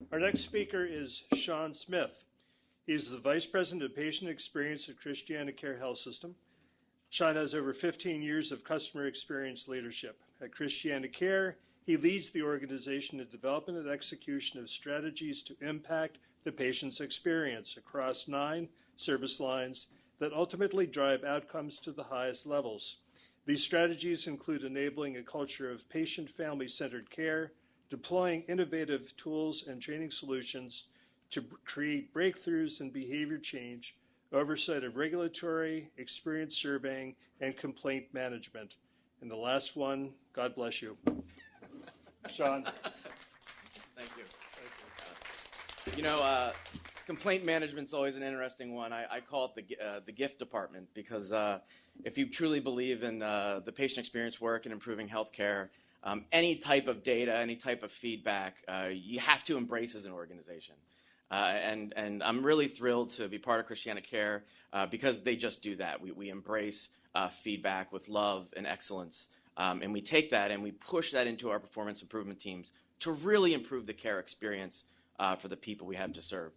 Our next speaker is Shawn Smith. He is the Vice President of Patient Experience at Christiana Care Health System. Shawn has over 15 years of customer experience leadership. At Christiana Care, he leads the organization in development and execution of strategies to impact the patient's experience across 9 service lines that ultimately drive outcomes to the highest levels. These strategies include enabling a culture of patient-family-centered care, deploying innovative tools and training solutions to create breakthroughs in behavior change, oversight of regulatory, experience surveying, and complaint management. And the last one, God bless you. Shawn. Thank you. You know, complaint management's always an interesting one. I call it the gift department because if you truly believe in the patient experience work and improving healthcare, any type of data, any type of feedback, you have to embrace as an organization. And I'm really thrilled to be part of Christiana Care because they just do that. We embrace feedback with love and excellence. And we take that and we push that into our performance improvement teams to really improve the care experience for the people we have to serve.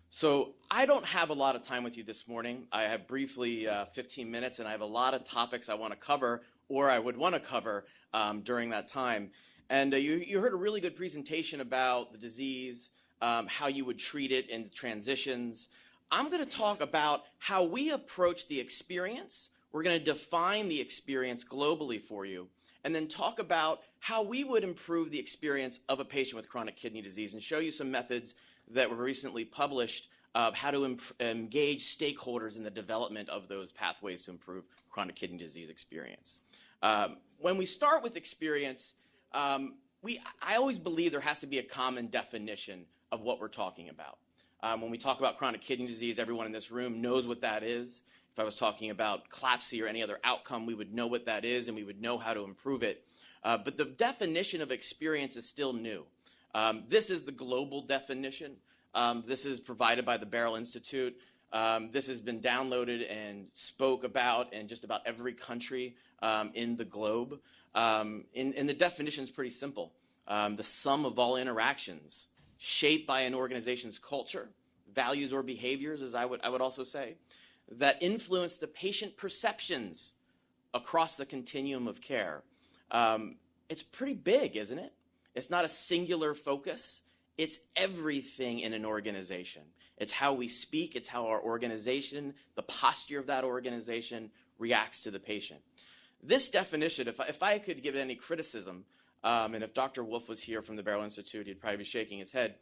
So I don't have a lot of time with you this morning. I have briefly 15 minutes, and I have a lot of topics I want to cover, or I would want to cover during that time. And you heard a really good presentation about the disease, how you would treat it in transitions. I'm going to talk about how we approach the experience. We're going to define the experience globally for you, and then talk about how we would improve the experience of a patient with chronic kidney disease and show you some methods that were recently published of how to engage stakeholders in the development of those pathways to improve chronic kidney disease experience. When we start with experience, I always believe there has to be a common definition of what we're talking about. When we talk about chronic kidney disease, everyone in this room knows what that is. If I was talking about CLABSI or any other outcome, we would know what that is and we would know how to improve it. But the definition of experience is still new. This is the global definition. This is provided by the Barrel Institute. This has been downloaded and spoke about in just about every country in the globe. And the definition is pretty simple. The sum of all interactions shaped by an organization's culture, values, or behaviors, as I would also say, that influence the patient perceptions across the continuum of care. It's pretty big, isn't it? It's not a singular focus. It's everything in an organization. It's how we speak. It's how our organization, the posture of that organization, reacts to the patient. This definition, if I could give it any criticism, and if Dr. Wolf was here from the Barrel Institute, he'd probably be shaking his head.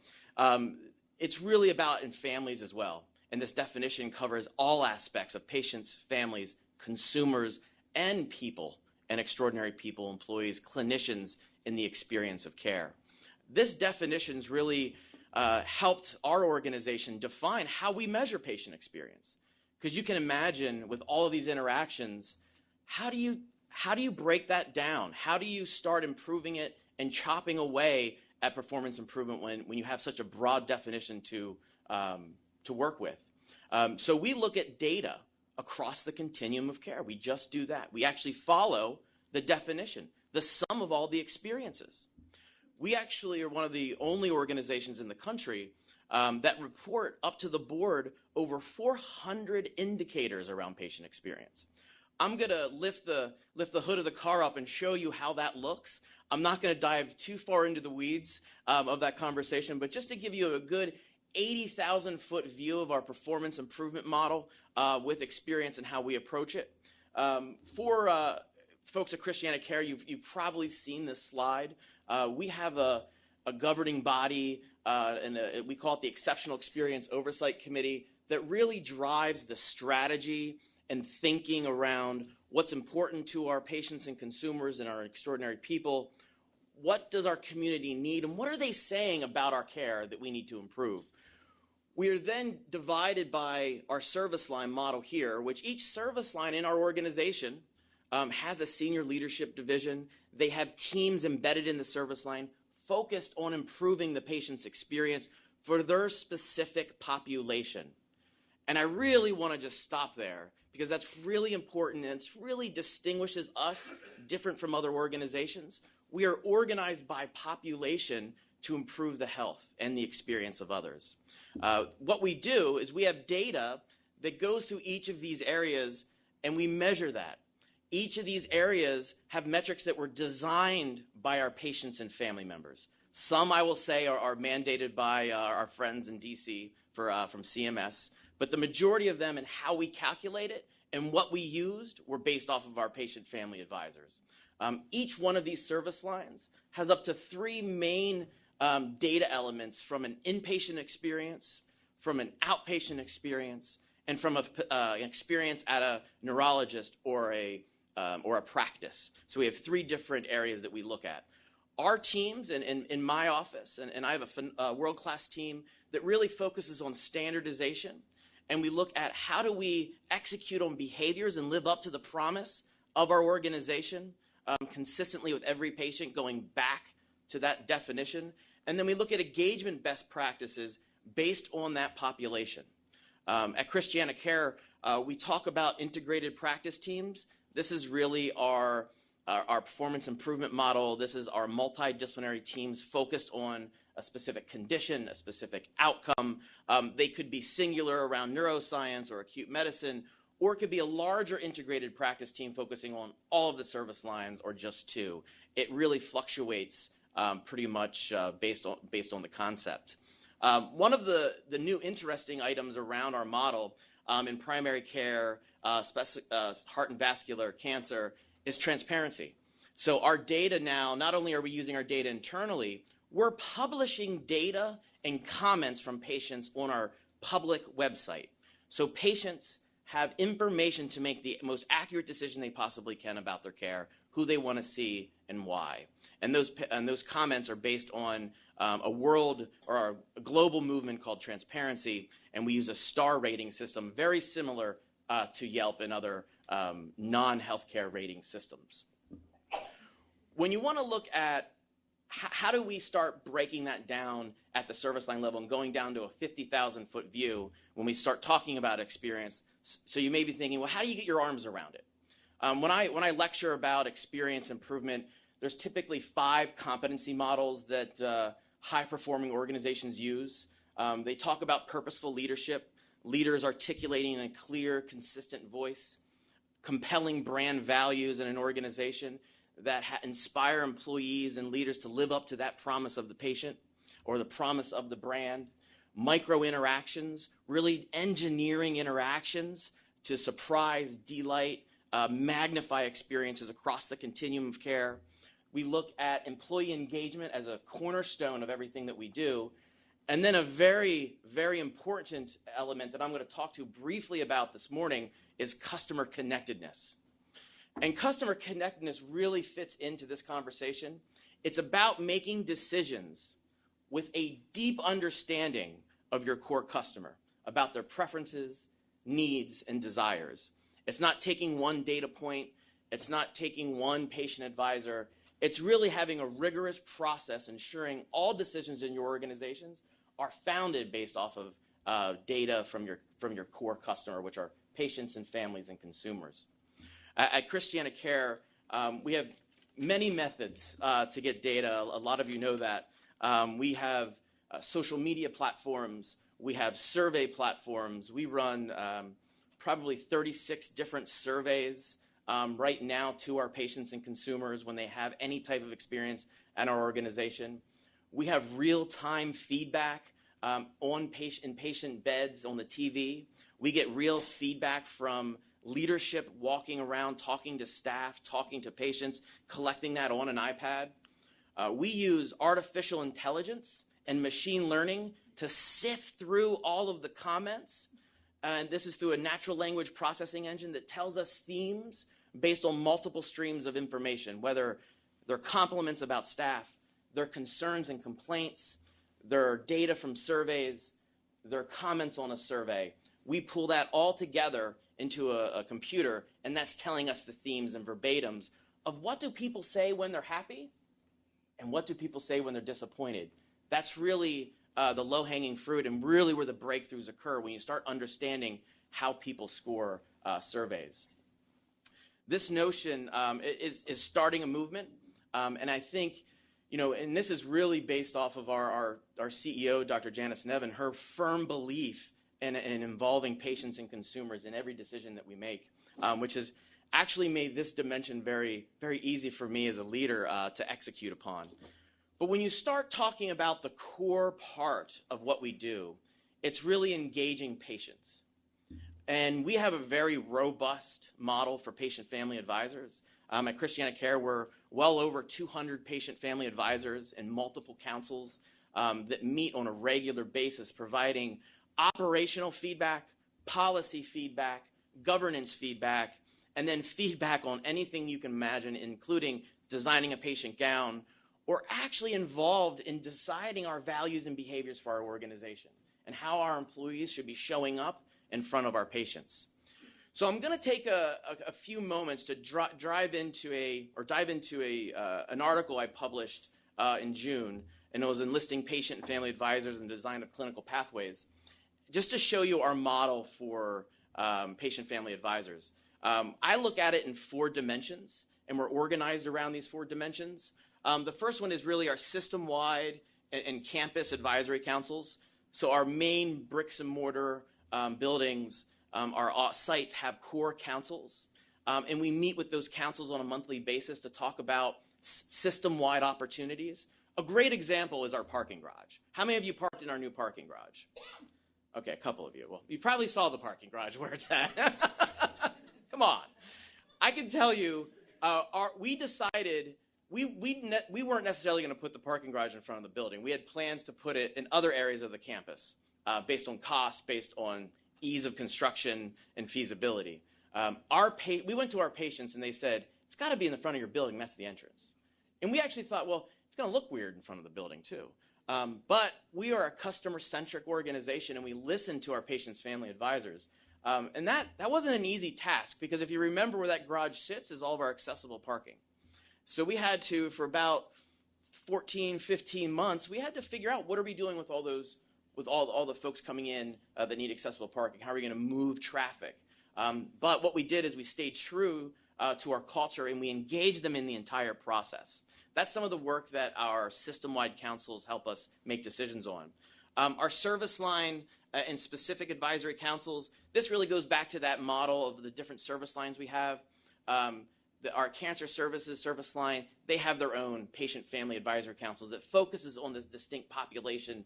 It's really about in families as well. And this definition covers all aspects of patients, families, consumers, and people, and extraordinary people, employees, clinicians in the experience of care. This definition's really helped our organization define how we measure patient experience. Because you can imagine with all of these interactions, how do you break that down? How do you start improving it and chopping away at performance improvement when you have such a broad definition to work with? So we look at data across the continuum of care. We just do that. We actually follow the definition, the sum of all the experiences. We actually are one of the only organizations in the country that report up to the board over 400 indicators around patient experience. I'm going to lift the hood of the car up and show you how that looks. I'm not going to dive too far into the weeds of that conversation, but just to give you a good 80,000-foot view of our performance improvement model with experience and how we approach it. For folks at Christiana Care, you've probably seen this slide. We have a governing body, and we call it the Exceptional Experience Oversight Committee, that really drives the strategy and thinking around what's important to our patients and consumers and our extraordinary people. What does our community need, and what are they saying about our care that we need to improve? We are then divided by our service line model here, which each service line in our organization has a senior leadership division. They have teams embedded in the service line focused on improving the patient's experience for their specific population. And I really want to just stop there because that's really important and it really distinguishes us different from other organizations. We are organized by population to improve the health and the experience of others. What we do is we have data that goes through each of these areas, and we measure that. Each of these areas have metrics that were designed by our patients and family members. Some, I will say, are mandated by our friends in DC from CMS, but the majority of them and how we calculate it and what we used were based off of our patient family advisors. Each one of these service lines has up to 3 main data elements from an inpatient experience, from an outpatient experience, and from an experience at a neurologist or a practice. So we have 3 different areas that we look at. Our teams, and in my office, and I have a world-class team that really focuses on standardization, and we look at how do we execute on behaviors and live up to the promise of our organization consistently with every patient, going back to that definition. And then we look at engagement best practices based on that population. At Christiana Care, we talk about integrated practice teams. This is really our performance improvement model. This is our multidisciplinary teams focused on a specific condition, a specific outcome. They could be singular around neuroscience or acute medicine, or it could be a larger integrated practice team focusing on all of the service lines or just 2. It really fluctuates pretty much based on the concept. One of the new interesting items around our model in primary care, heart and vascular cancer, is transparency. So our data now, not only are we using our data internally, we're publishing data and comments from patients on our public website. So patients have information to make the most accurate decision they possibly can about their care, who they want to see, and why. And those comments are based on a world or a global movement called transparency, and we use a star rating system very similar to Yelp and other non-healthcare rating systems. When you want to look at how do we start breaking that down at the service line level and going down to a 50,000-foot view when we start talking about experience, so you may be thinking, well, how do you get your arms around it? When I lecture about experience improvement, there's typically 5 competency models that high-performing organizations use. They talk about purposeful leadership, leaders articulating in a clear, consistent voice, compelling brand values in an organization that inspire employees and leaders to live up to that promise of the patient or the promise of the brand, micro-interactions, really engineering interactions to surprise, delight, magnify experiences across the continuum of care. We look at employee engagement as a cornerstone of everything that we do. And then a very, very important element that I'm going to talk to briefly about this morning is customer connectedness. And customer connectedness really fits into this conversation. It's about making decisions with a deep understanding of your core customer, about their preferences, needs, and desires. It's not taking one data point. It's not taking one patient advisor. It's really having a rigorous process ensuring all decisions in your organizations are founded based off of data from your core customer, which are patients and families and consumers. At Christiana Care, we have many methods to get data. A lot of you know that. We have social media platforms. We have survey platforms. We run probably 36 different surveys right now to our patients and consumers when they have any type of experience at our organization. We have real-time feedback in patient beds on the TV. We get real feedback from leadership walking around, talking to staff, talking to patients, collecting that on an iPad. We use artificial intelligence and machine learning to sift through all of the comments. And this is through a natural language processing engine that tells us themes based on multiple streams of information, whether they're compliments about staff, their concerns and complaints, their data from surveys, their comments on a survey. We pull that all together into a computer, and that's telling us the themes and verbatims of what do people say when they're happy and what do people say when they're disappointed. That's really the low-hanging fruit and really where the breakthroughs occur when you start understanding how people score surveys. This notion is starting a movement, and I think And this is really based off of our CEO, Dr. Janice Nevin, her firm belief in involving patients and consumers in every decision that we make, which has actually made this dimension very, very easy for me as a leader to execute upon. But when you start talking about the core part of what we do, it's really engaging patients. And we have a very robust model for patient-family advisors. At Christiana Care, we're well over 200 patient-family advisors and multiple councils that meet on a regular basis, providing operational feedback, policy feedback, governance feedback, and then feedback on anything you can imagine, including designing a patient gown, or actually involved in deciding our values and behaviors for our organization and how our employees should be showing up in front of our patients. So I'm going to take a few moments to dive into an article I published in June, and it was enlisting patient and family advisors in design of clinical pathways, just to show you our model for patient-family advisors. I look at it in 4 dimensions, and we're organized around these 4 dimensions. The first one is really our system-wide and campus advisory councils. So our main bricks and mortar buildings, our sites have core councils, and we meet with those councils on a monthly basis to talk about system-wide opportunities. A great example is our parking garage. How many of you parked in our new parking garage? Okay, a couple of you. Well, you probably saw the parking garage where it's at. Come on. I can tell you, we decided we weren't necessarily going to put the parking garage in front of the building. We had plans to put it in other areas of the campus based on cost, based on ease of construction and feasibility. We went to our patients and they said, it's got to be in the front of your building. That's the entrance. And we actually thought, well, it's going to look weird in front of the building too. But we are a customer-centric organization, and we listen to our patients' family advisors. And that wasn't an easy task, because if you remember where that garage sits is all of our accessible parking. So we had to, for about 14, 15 months, we had to figure out what are we doing with all those, with all the folks coming in that need accessible parking. How are we going to move traffic? But what we did is we stayed true to our culture, and we engaged them in the entire process. That's some of the work that our system-wide councils help us make decisions on. Our service line and specific advisory councils, this really goes back to that model of the different service lines we have. Our cancer services service line, they have their own patient-family advisory council that focuses on this distinct population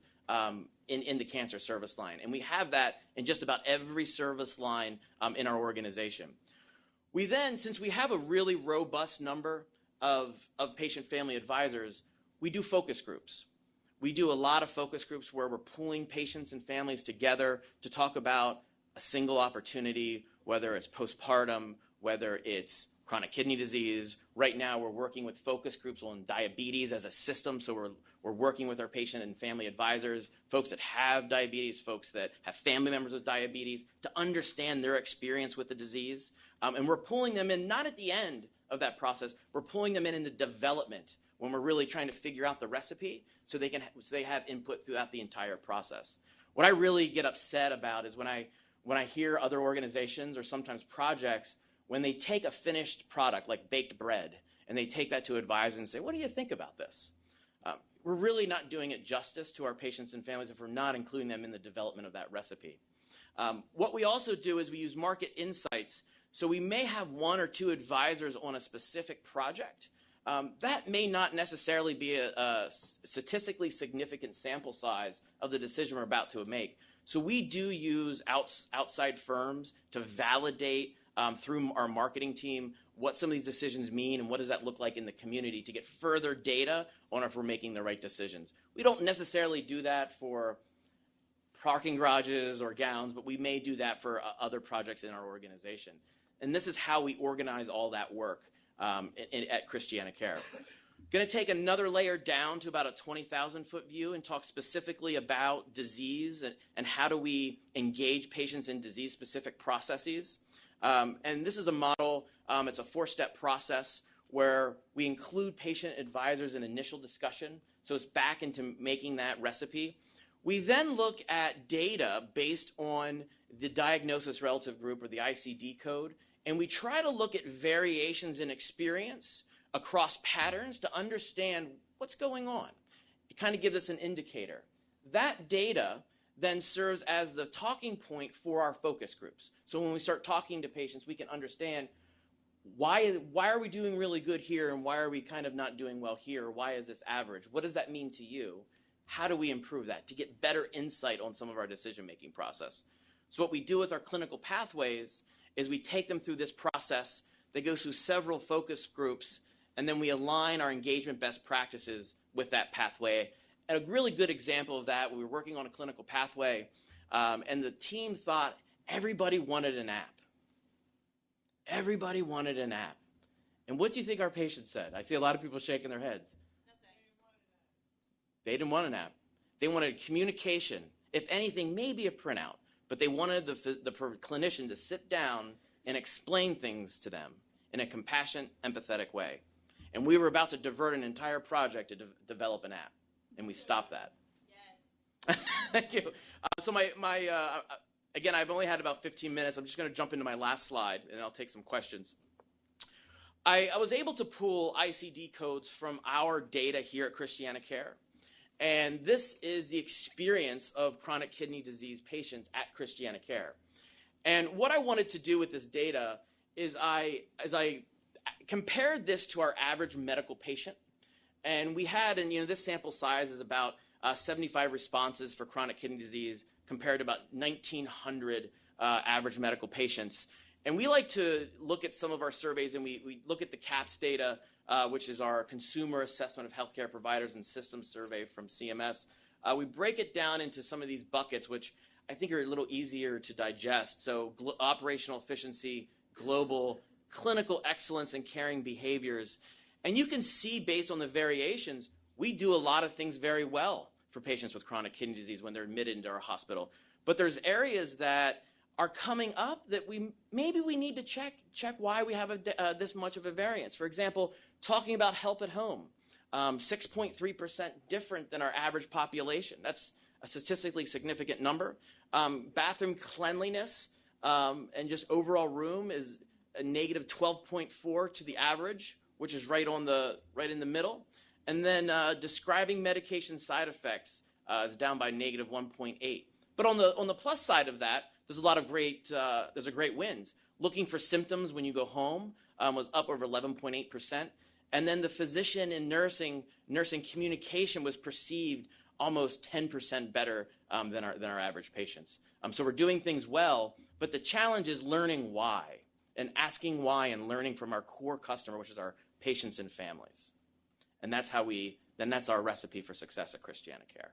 in the cancer service line. And we have that in just about every service line in our organization. We then, since we have a really robust number of patient-family advisors, we do focus groups. We do a lot of focus groups where we're pulling patients and families together to talk about a single opportunity, whether it's postpartum, whether it's chronic kidney disease. Right now, we're working with focus groups on diabetes as a system, so we're working with our patient and family advisors, folks that have diabetes, folks that have family members with diabetes, to understand their experience with the disease. And we're pulling them in, not at the end of that process, we're pulling them in the development when we're really trying to figure out the recipe so they have input throughout the entire process. What I really get upset about is when I hear other organizations or sometimes projects, when they take a finished product like baked bread and they take that to advisors and say, what do you think about this? We're really not doing it justice to our patients and families if we're not including them in the development of that recipe. What we also do is we use market insights. So we may have 1 or 2 advisors on a specific project. That may not necessarily be a statistically significant sample size of the decision we're about to make. So we do use outside firms to validate through our marketing team what some of these decisions mean and what does that look like in the community to get further data on if we're making the right decisions. We don't necessarily do that for parking garages or gowns, but we may do that for other projects in our organization. And this is how we organize all that work at Christiana Care. Going to take another layer down to about a 20,000-foot view and talk specifically about disease and how do we engage patients in disease-specific processes. And this is a model, it's a 4-step process where we include patient advisors in initial discussion. So it's back into making that recipe. We then look at data based on the diagnosis relative group, or the ICD code, and we try to look at variations in experience across patterns to understand what's going on? It kind of gives us an indicator. That data then serves as the talking point for our focus groups. So when we start talking to patients, we can understand why are we doing really good here and why are we kind of not doing well here? Why is this average? What does that mean to you? How do we improve that to get better insight on some of our decision-making process? So what we do with our clinical pathways is we take them through this process. They go through several focus groups, and then we align our engagement best practices with that pathway. And a really good example of that, we were working on a clinical pathway, and the team thought everybody wanted an app. Everybody wanted an app. And what do you think our patients said? I see a lot of people shaking their heads. They didn't want an app. They wanted communication. If anything, maybe a printout. But they wanted the clinician to sit down and explain things to them in a compassionate, empathetic way. And we were about to divert an entire project to develop an app. And we stopped that. Yes. Thank you. Again, I've only had about 15 minutes. I'm just going to jump into my last slide, and I'll take some questions. I was able to pull ICD codes from our data here at Christiana Care. And this is the experience of chronic kidney disease patients at Christiana Care. And what I wanted to do with this data is I compared this to our average medical patient. And we had, and this sample size is about 75 responses for chronic kidney disease compared to about 1,900 average medical patients. And we like to look at some of our surveys, and we look at the CAPS data, which is our Consumer Assessment of Healthcare Providers and Systems survey from CMS. We break it down into some of these buckets, which I think are a little easier to digest. So operational efficiency, global, clinical excellence, and caring behaviors. And you can see, based on the variations, we do a lot of things very well for patients with chronic kidney disease when they're admitted into our hospital. But there's areas that are coming up that maybe we need to check why we have this much of a variance. For example, talking about help at home, 6.3% different than our average population. That's a statistically significant number. Bathroom cleanliness and just overall room is a negative 12.4 to the average, which is right in the middle. And then describing medication side effects is down by negative 1.8. But on the plus side of that, there's a lot of great wins. Looking for symptoms when you go home was up over 11.8%. And then the physician and nursing communication was perceived almost 10% better than our average patients. So we're doing things well, but the challenge is learning why and asking why and learning from our core customer, which is our patients and families. And that's our recipe for success at Christiana Care.